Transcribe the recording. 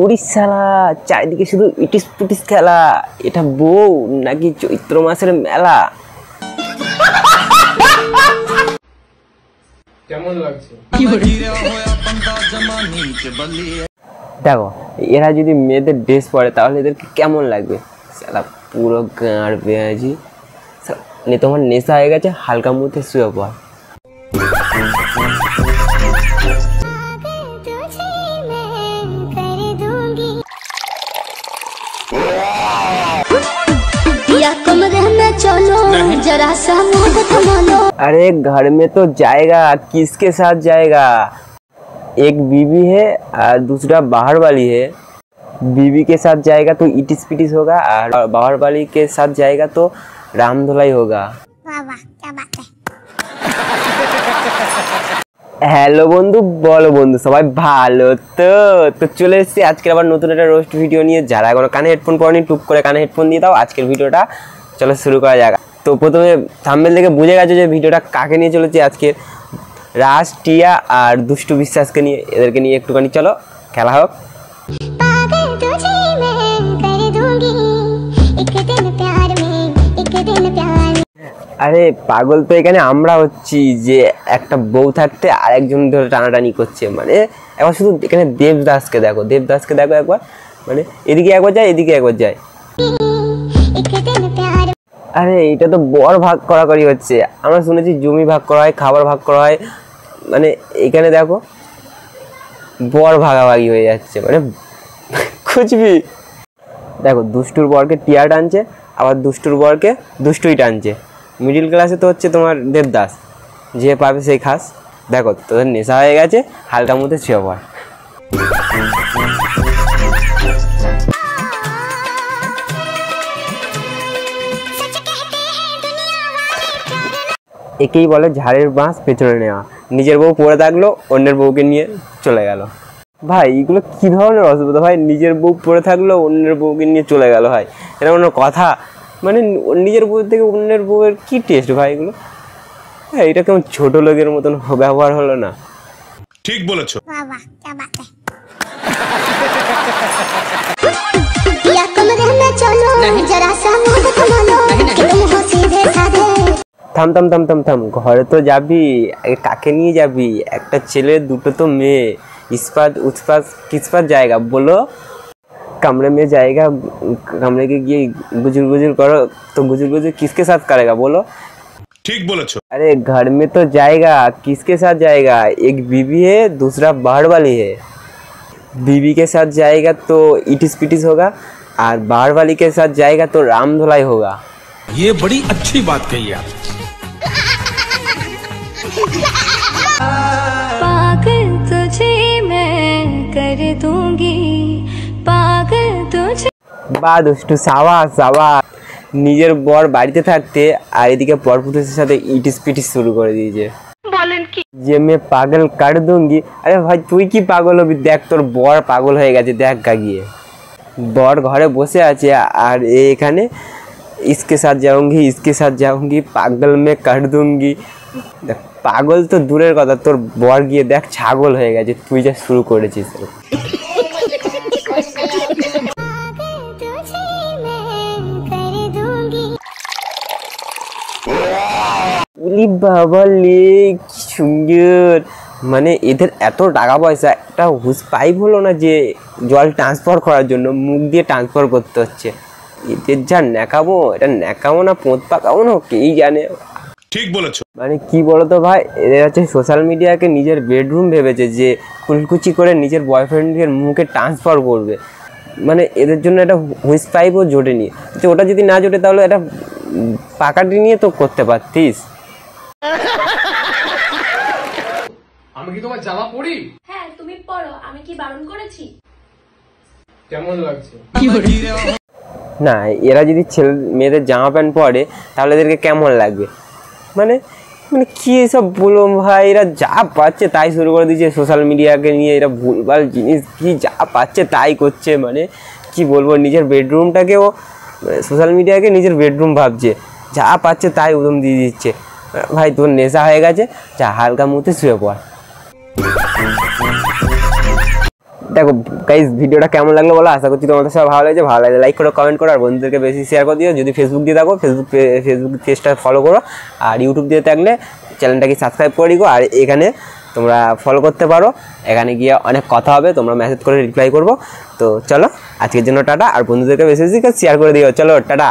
উড়িষ্যালা চারিদিকে শুধু ইটিস পুটিস খেলা, এটা বউ নাকি চৈত্র মাসের মেলা? কেমন লাগছে? দেখো এরা যদি মেয়েদের ড্রেস পরে তাহলে এদেরকে কেমন লাগবে? সালা পুরো গাঁড় পেঁয়াজি, তোমার নেশা হয়ে গেছে, হালকা মুখে শুয়ে পড়। अरे घर में तो जाएगा, किसके साथ जाएगा? एक बीवी है और दूसरा बाहर वाली है। बीवी के साथ जाएगा तो इटिस पिटिस होगा और बाहर वाली के साथ जाएगा तो राम धुलाई होगा। वाह वाह क्या बात है। হ্যালো বন্ধু, বলো বন্ধু সবাই ভালো তো? চলে এসেছি আজকের আবার নতুন একটা রোস্ট ভিডিও নিয়ে। যারা এখনো কানে হেডফোন পরেনি টুক করে কানে হেডফোন দিয়ে দাও, আজকের ভিডিওটা চলো শুরু করা যাক। তো প্রথমে থাম্বনেল থেকে বুঝে গেছো যে ভিডিওটা কাকে নিয়ে চলেছে আজকে। রাজ, টিয়া আর দুষ্টু বিশ্বাসকে নিয়ে, এদেরকে নিয়ে একটুখানি চলো খেলা হোক। আরে পাগল তো এখানে আমরা হচ্ছি যে একটা বউ থাকতে আরেকজন ধরে টানাটানি করছে। মানে একবার শুধু এখানে দেবদাসকে দেখো, দেবদাসকে দেখো একবার, মানে এদিকে একবার যায় এদিকে একবার যায়। আরে এটা তো বর ভাগ করাকরি হচ্ছে। আমরা শুনেছি জমি ভাগ করা হয়, খাবার ভাগ করা হয়, মানে এখানে দেখো বর ভাগাভাগি হয়ে যাচ্ছে, মানে খুঁজবি। দেখো দুষ্টুর বরকে টিয়া টানছে, আবার দুষ্টুর বরকে দুষ্টুই টানছে। মিডিল ক্লাসে তো হচ্ছে তোমার দেবদাস, যে পাবে সেই খাস। দেখো তোদের নেশা হয়ে গেছে, হালকা মধ্যে শুয়ে পড়। একেই বলে ঝাড়ের বাঁশ পেছনে নেওয়া। নিজের বউ পড়ে থাকলো, অন্যের বউকে নিয়ে চলে গেল। ভাই এগুলো কী ধরনের অসুবিধা ভাই? নিজের বউ পড়ে থাকলো, অন্যের বউকে নিয়ে চলে গেল। ভাই এটা কোনো কথা? মানে নিজের বউ থেকে অন্যের বউয়ের কী টেস্ট ভাই এগুলো? হ্যাঁ এটা কেমন ছোট লোকের মতন ব্যবহার হলো না? ঠিক বলেছো। থাম থাম থাম থাম থাম, ঘরে তো যাবি, কাকে নিয়ে যাবি? একটা ছেলে দুটো তো মেয়ে, ইস্পাত উৎপাত কিসপাত জায়গা বলো? कमरे में जाएगा, कमरे के ये गुजर गुजर करो तो गुजर गुजर किसके साथ करेगा बोलो? ठीक बोलेছো। अरे घर में तो जाएगा, किसके साथ जाएगा? एक बीवी है, दूसरा बाहर वाली है। बीवी के साथ जाएगा तो इटिस पिटिस होगा और बाहर वाली के साथ जाएगा तो राम धुलाई होगा। ये बड़ी अच्छी बात कही आप। पागल तुझे मैं कर दूंगी, पागल तुझे। বা দুষ্টু সাবাস সাবাস। নিজের বর বাড়িতে থাকতে আর এদিকে পরপুরুষের সাথে ইটিস পিটিস শুরু করে দিয়েছে। বলেন কি যে मैं पागल कर दूंगी। আরে ভাই তুই কি পাগল হবি? দেখ তোর বর পাগল হয়ে গেছে, দেখ গিয়ে। বর ঘরে বসে আছে আর এখানে इसके साथ जाऊंगी, इसके साथ जाऊंगी, पागल में कर दूंगी। পাগল তো দূরের কথা, তোর বর গিয়ে দেখ ছাগল হয়ে গেছে, তুই যা শুরু করেছিস। বাবালে কি সুন্দর, মানে এদের এত টাকা পয়সা, একটা হুস পাইপ হলো না যে জল ট্রান্সফার করার জন্য মুখ দিয়ে ট্রান্সফার করতে হচ্ছে। এদের যা ন্যাকামো, এটা ন্যাকামো না পোঁত পাকামো না কেই জানে। ঠিক বলেছো। মানে কি বলতো ভাই, এদের হচ্ছে সোশ্যাল মিডিয়াকে নিজের বেডরুম ভেবেছে, যে কুলকুচি করে নিজের বয়ফ্রেন্ডের মুখে ট্রান্সফার করবে। মানে এদের জন্য একটা হুইস পাইপও জোটেনি, যে ওটা যদি না জোটে তাহলে একটা পাকাটি নিয়ে তো করতে পারতিস। আমি কি তোমার জামা পরি? হ্যাঁ তুমি পরো, আমি কি বারণ করেছি? কেমন লাগছে? না এরা যদি ছেলে মেয়েদের জামা প্যান্ট পরে তাহলে এদেরকে কেমন লাগবে? মানে মানে কি এসব বলো ভাই, এরা যা পাচ্ছে তাই শুরু করে দিচ্ছে সোশ্যাল মিডিয়াকে নিয়ে। এরা ভুলভাল জিনিস কি যা পাচ্ছে তাই করছে। মানে কি বলবো, নিজের বেডরুমটাকেও সোশ্যাল মিডিয়াকে নিজের বেডরুম ভাবছে, যা পাচ্ছে তাই উদম দিয়ে দিচ্ছে। ভাই তোর নেশা হয়ে গেছে, যা হালকা মুখে শুয়ে পড়। দেখো গাইস ভিডিওটা কেমন লাগলো বলো, আশা করছি তোমাদের সব ভালো লাগছে। ভালো লাগলে লাইক করো, কমেন্ট করো, আর বন্ধুদেরকে বেশি শেয়ার করে দিও। যদি ফেসবুক দিয়ে থাকো ফেসবুক পেজটা ফলো করো, আর ইউটিউব দিয়ে থাকলে চ্যানেলটাকে সাবস্ক্রাইব করে দিও। আর এখানে তোমরা ফলো করতে পারো, এখানে গিয়ে অনেক কথা হবে, তোমরা মেসেজ করে রিপ্লাই করবো। তো চলো আজকের জন্য টাটা, আর বন্ধুদেরকে বেশি বেশি শেয়ার করে দিও। চলো টাটা।